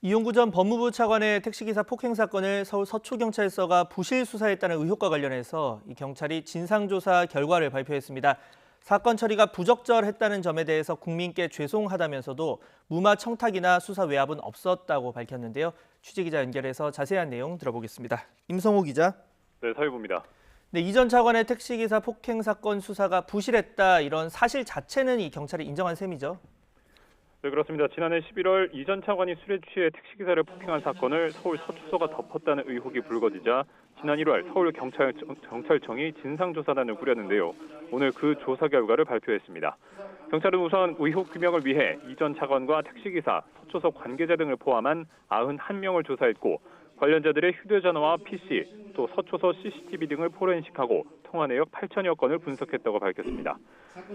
이용구 전 법무부 차관의 택시기사 폭행 사건을 서울 서초경찰서가 부실 수사했다는 의혹과 관련해서 이 경찰이 진상조사 결과를 발표했습니다. 사건 처리가 부적절했다는 점에 대해서 국민께 죄송하다면서도 무마 청탁이나 수사 외압은 없었다고 밝혔는데요. 취재기자 연결해서 자세한 내용 들어보겠습니다. 임성호 기자. 네, 서유부입니다. 네, 이 전 차관의 택시기사 폭행 사건 수사가 부실했다 이런 사실 자체는 이 경찰이 인정한 셈이죠. 네, 그렇습니다. 지난해 11월 이 전 차관이 술에 취해 택시기사를 폭행한 사건을 서울 서초서가 덮었다는 의혹이 불거지자 지난 1월 서울경찰청이 진상조사단을 꾸렸는데요. 오늘 그 조사 결과를 발표했습니다. 경찰은 우선 의혹 규명을 위해 이 전 차관과 택시기사, 서초서 관계자 등을 포함한 91명을 조사했고 관련자들의 휴대전화와 PC, 또 서초서 CCTV 등을 포렌식하고 통화 내역 8천여 건을 분석했다고 밝혔습니다.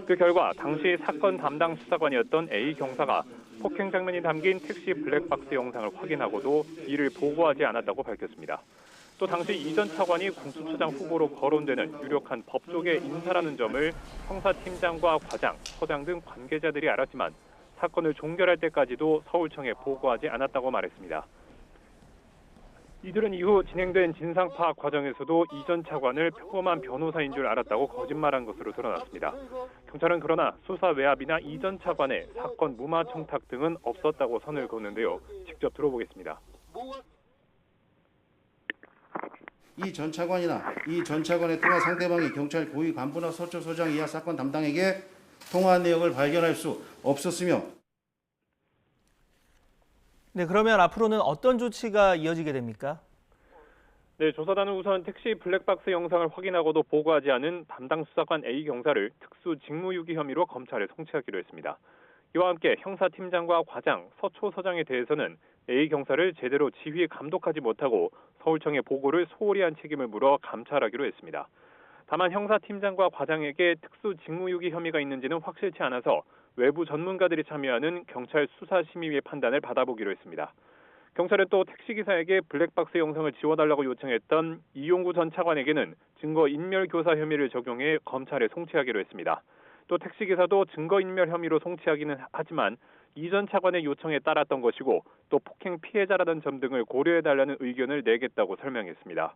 그 결과 당시 사건 담당 수사관이었던 A 경사가 폭행 장면이 담긴 택시 블랙박스 영상을 확인하고도 이를 보고하지 않았다고 밝혔습니다. 또 당시 이 전 차관이 공수처장 후보로 거론되는 유력한 법조계 인사라는 점을 형사팀장과 과장, 서장 등 관계자들이 알았지만 사건을 종결할 때까지도 서울청에 보고하지 않았다고 말했습니다. 이들은 이후 진행된 진상 파악 과정에서도 이 전 차관을 평범한 변호사인 줄 알았다고 거짓말한 것으로 드러났습니다. 경찰은 그러나 수사 외압이나 이 전 차관의 사건 무마 청탁 등은 없었다고 선을 그었는데요. 직접 들어보겠습니다. 이 전 차관이나 이 전 차관의 통화 상대방이 경찰 고위 간부나 서초서장 이하 사건 담당에게 통화 내역을 발견할 수 없었으며. 네, 그러면 앞으로는 어떤 조치가 이어지게 됩니까? 네, 조사단은 우선 택시 블랙박스 영상을 확인하고도 보고하지 않은 담당 수사관 A 경사를 특수 직무유기 혐의로 검찰에 송치하기로 했습니다. 이와 함께 형사팀장과 과장, 서초서장에 대해서는 A 경사를 제대로 지휘 감독하지 못하고 서울청에 보고를 소홀히 한 책임을 물어 감찰하기로 했습니다. 다만 형사팀장과 과장에게 특수 직무유기 혐의가 있는지는 확실치 않아서 외부 전문가들이 참여하는 경찰 수사심의위의 판단을 받아보기로 했습니다. 경찰은 또 택시기사에게 블랙박스 영상을 지워달라고 요청했던 이용구 전 차관에게는 증거인멸교사 혐의를 적용해 검찰에 송치하기로 했습니다. 또 택시기사도 증거인멸 혐의로 송치하기는 하지만 이 전 차관의 요청에 따랐던 것이고 또 폭행 피해자라는 점 등을 고려해달라는 의견을 내겠다고 설명했습니다.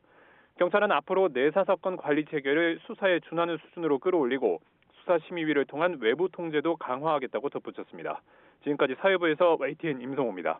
경찰은 앞으로 내사사건 관리 체계를 수사에 준하는 수준으로 끌어올리고 수사심의위를 통한 외부 통제도 강화하겠다고 덧붙였습니다. 지금까지 사회부에서 YTN 임성호입니다.